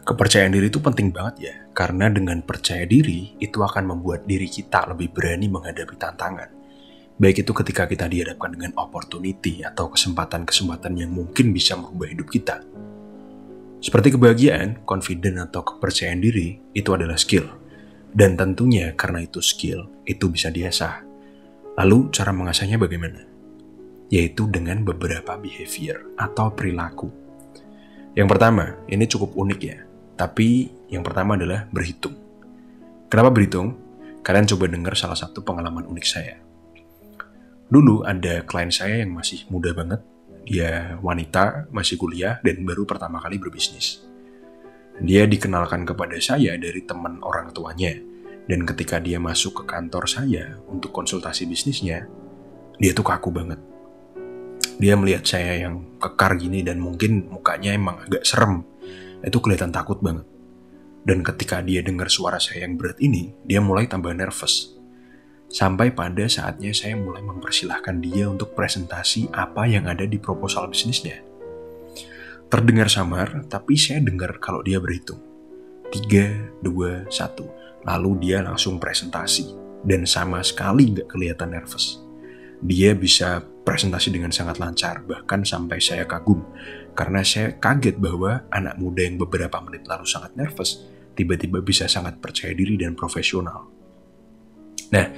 Kepercayaan diri itu penting banget ya, karena dengan percaya diri itu akan membuat diri kita lebih berani menghadapi tantangan. Baik itu ketika kita dihadapkan dengan opportunity atau kesempatan-kesempatan yang mungkin bisa merubah hidup kita. Seperti kebahagiaan, confident atau kepercayaan diri itu adalah skill. Dan tentunya karena itu skill, itu bisa diasah. Lalu cara mengasahnya bagaimana? Yaitu dengan beberapa behavior atau perilaku. Yang pertama, ini cukup unik ya. Tapi yang pertama adalah berhitung. Kenapa berhitung? Kalian coba dengar salah satu pengalaman unik saya. Dulu ada klien saya yang masih muda banget. Dia wanita, masih kuliah, dan baru pertama kali berbisnis. Dia dikenalkan kepada saya dari teman orang tuanya. Dan ketika dia masuk ke kantor saya untuk konsultasi bisnisnya, dia tuh kaku banget. Dia melihat saya yang kekar gini dan mungkin mukanya emang agak serem. Itu kelihatan takut banget. Dan ketika dia dengar suara saya yang berat ini, dia mulai tambah nervous. Sampai pada saatnya saya mulai mempersilahkan dia untuk presentasi apa yang ada di proposal bisnisnya. Terdengar samar, tapi saya dengar kalau dia berhitung. 3, 2, 1. Lalu dia langsung presentasi. Dan sama sekali gak kelihatan nervous. Dia bisa presentasi dengan sangat lancar, bahkan sampai saya kagum. Karena saya kaget bahwa anak muda yang beberapa menit lalu sangat nervous, tiba-tiba bisa sangat percaya diri dan profesional. Nah,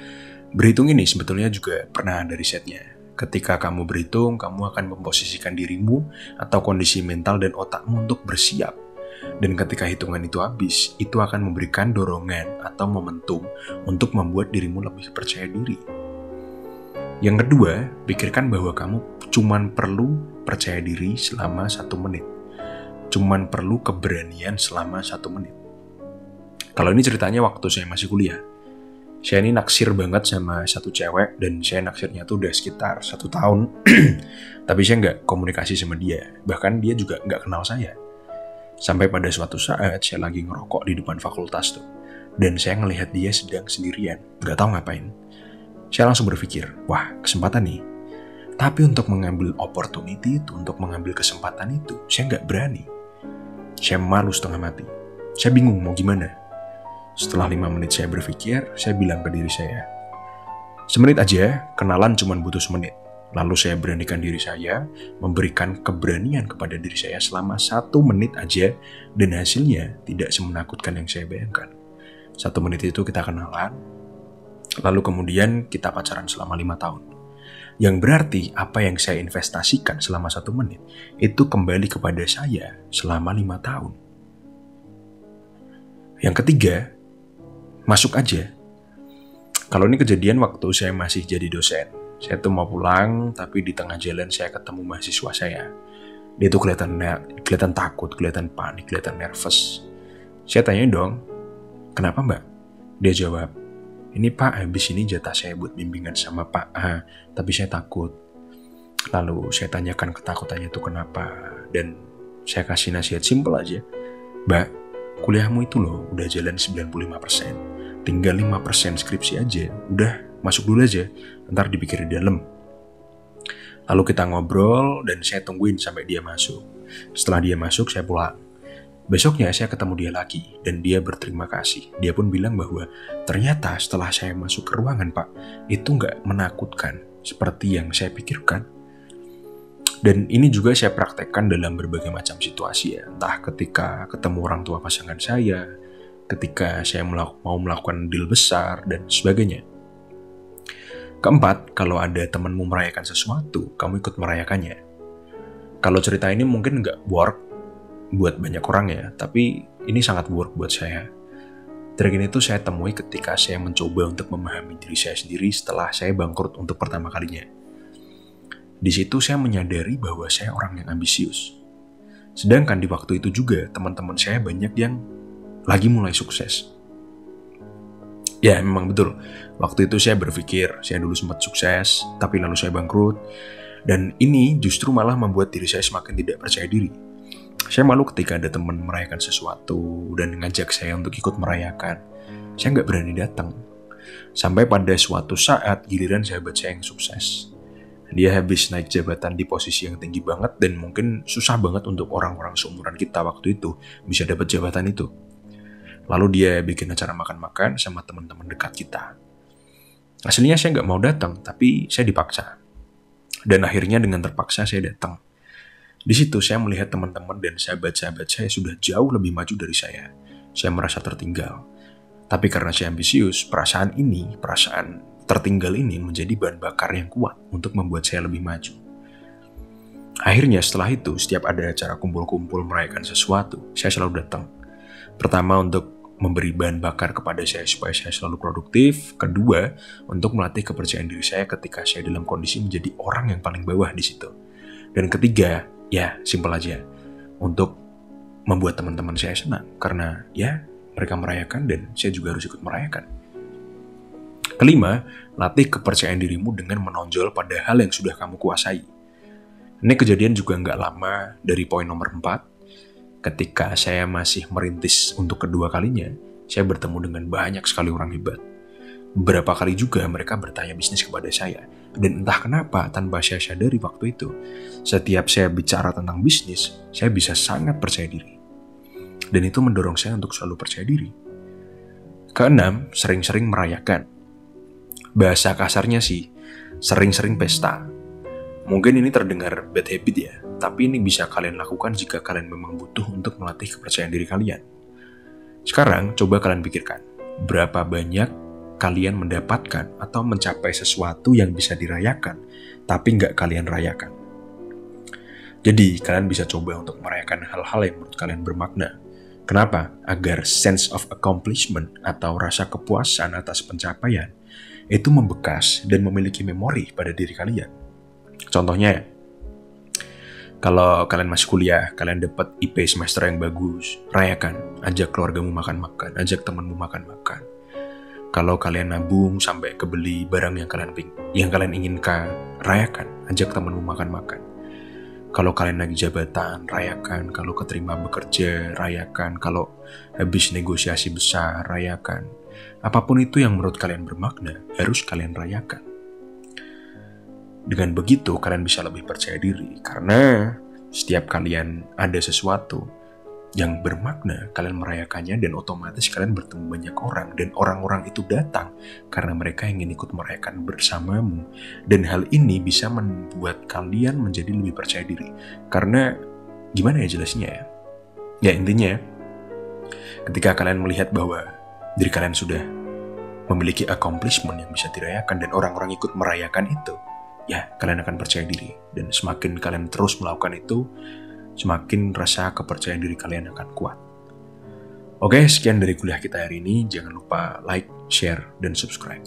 berhitung ini sebetulnya juga pernah ada risetnya. Ketika kamu berhitung, kamu akan memposisikan dirimu atau kondisi mental dan otakmu untuk bersiap. Dan ketika hitungan itu habis, itu akan memberikan dorongan atau momentum untuk membuat dirimu lebih percaya diri. Yang kedua, pikirkan bahwa kamu cuman perlu percaya diri selama 1 menit. Cuman perlu keberanian selama 1 menit. Kalau ini ceritanya waktu saya masih kuliah. Saya ini naksir banget sama satu cewek, dan saya naksirnya tuh udah sekitar 1 tahun. Tapi saya nggak komunikasi sama dia. Bahkan dia juga nggak kenal saya. Sampai pada suatu saat, saya lagi ngerokok di depan fakultas tuh. Dan saya ngelihat dia sedang sendirian, nggak tahu ngapain. Saya langsung berpikir, wah kesempatan nih. Tapi untuk mengambil opportunity itu, untuk mengambil kesempatan itu, saya nggak berani. Saya malu setengah mati. Saya bingung mau gimana. Setelah 5 menit saya berpikir, saya bilang ke diri saya, semenit aja, kenalan cuma butuh semenit. Lalu saya beranikan diri saya, memberikan keberanian kepada diri saya selama 1 menit aja, dan hasilnya tidak semenakutkan yang saya bayangkan. 1 menit itu kita kenalan, lalu kemudian kita pacaran selama 5 tahun. Yang berarti apa yang saya investasikan selama 1 menit itu kembali kepada saya selama 5 tahun. Yang ketiga, masuk aja. Kalau ini kejadian waktu saya masih jadi dosen. Saya tuh mau pulang, tapi di tengah jalan saya ketemu mahasiswa saya. Dia tuh kelihatan takut, kelihatan panik, kelihatan nervous. Saya tanya dong, kenapa mbak? Dia jawab, ini Pak, habis ini jatah saya buat bimbingan sama Pak A, tapi saya takut. Lalu saya tanyakan ketakutannya itu kenapa, dan saya kasih nasihat simpel aja. Mbak, kuliahmu itu loh udah jalan 95%, tinggal 5% skripsi aja, udah masuk dulu aja, ntar dipikir di dalam. Lalu kita ngobrol, dan saya tungguin sampai dia masuk. Setelah dia masuk, saya pulang. Besoknya saya ketemu dia lagi, dan dia berterima kasih. Dia pun bilang bahwa ternyata setelah saya masuk ke ruangan Pak, itu nggak menakutkan seperti yang saya pikirkan. Dan ini juga saya praktekkan dalam berbagai macam situasi ya. Entah ketika ketemu orang tua pasangan saya, ketika saya mau melakukan deal besar, dan sebagainya. Keempat, kalau ada temanmu merayakan sesuatu, kamu ikut merayakannya. Kalau cerita ini mungkin nggak work buat banyak orang ya, tapi ini sangat work buat saya. Trik ini tuh saya temui ketika saya mencoba untuk memahami diri saya sendiri setelah saya bangkrut untuk pertama kalinya. Di situ saya menyadari bahwa saya orang yang ambisius. Sedangkan di waktu itu juga teman-teman saya banyak yang lagi mulai sukses. Ya memang betul, waktu itu saya berpikir saya dulu sempat sukses, tapi lalu saya bangkrut. Dan ini justru malah membuat diri saya semakin tidak percaya diri. Saya malu ketika ada teman merayakan sesuatu dan ngajak saya untuk ikut merayakan. Saya nggak berani datang. Sampai pada suatu saat giliran sahabat saya yang sukses. Dia habis naik jabatan di posisi yang tinggi banget dan mungkin susah banget untuk orang-orang seumuran kita waktu itu bisa dapat jabatan itu. Lalu dia bikin acara makan-makan sama teman-teman dekat kita. Aslinya saya nggak mau datang, tapi saya dipaksa. Dan akhirnya dengan terpaksa saya datang. Di situ saya melihat teman-teman dan sahabat-sahabat saya sudah jauh lebih maju dari saya. Saya merasa tertinggal. Tapi karena saya ambisius, perasaan tertinggal ini menjadi bahan bakar yang kuat untuk membuat saya lebih maju. Akhirnya setelah itu, setiap ada acara kumpul-kumpul merayakan sesuatu, saya selalu datang. Pertama, untuk memberi bahan bakar kepada saya supaya saya selalu produktif. Kedua, untuk melatih kepercayaan diri saya ketika saya dalam kondisi menjadi orang yang paling bawah di situ. Dan ketiga, ya simpel aja, untuk membuat teman-teman saya senang. Karena ya mereka merayakan dan saya juga harus ikut merayakan. Kelima, latih kepercayaan dirimu dengan menonjol pada hal yang sudah kamu kuasai. Ini kejadian juga nggak lama dari poin nomor 4. Ketika saya masih merintis untuk kedua kalinya, saya bertemu dengan banyak sekali orang hebat. Beberapa kali juga mereka bertanya bisnis kepada saya. Dan entah kenapa, tanpa saya sadari waktu itu, setiap saya bicara tentang bisnis, saya bisa sangat percaya diri. Dan itu mendorong saya untuk selalu percaya diri. Keenam, sering-sering merayakan. Bahasa kasarnya sih, sering-sering pesta. Mungkin ini terdengar bad habit ya, tapi ini bisa kalian lakukan jika kalian memang butuh untuk melatih kepercayaan diri kalian. Sekarang, coba kalian pikirkan, berapa banyak kalian mendapatkan atau mencapai sesuatu yang bisa dirayakan, tapi nggak kalian rayakan. Jadi, kalian bisa coba untuk merayakan hal-hal yang menurut kalian bermakna. Kenapa? Agar sense of accomplishment atau rasa kepuasan atas pencapaian itu membekas dan memiliki memori pada diri kalian. Contohnya, kalau kalian masih kuliah, kalian dapat IP semester yang bagus, rayakan, ajak keluargamu makan-makan, ajak temanmu makan-makan. Kalau kalian nabung sampai kebeli barang yang kalian inginkan, rayakan, ajak temanmu makan-makan. Kalau kalian lagi jabatan, rayakan. Kalau keterima bekerja, rayakan. Kalau habis negosiasi besar, rayakan. Apapun itu yang menurut kalian bermakna, harus kalian rayakan. Dengan begitu, kalian bisa lebih percaya diri. Karena setiap kalian ada sesuatu yang bermakna, kalian merayakannya dan otomatis kalian bertemu banyak orang. Dan orang-orang itu datang karena mereka ingin ikut merayakan bersamamu. Dan hal ini bisa membuat kalian menjadi lebih percaya diri. Karena, gimana ya jelasnya ya? Ya intinya, ketika kalian melihat bahwa diri kalian sudah memiliki accomplishment yang bisa dirayakan dan orang-orang ikut merayakan itu, ya kalian akan percaya diri. Dan semakin kalian terus melakukan itu, semakin rasa kepercayaan diri kalian akan kuat. Oke, sekian dari kuliah kita hari ini. Jangan lupa like, share, dan subscribe.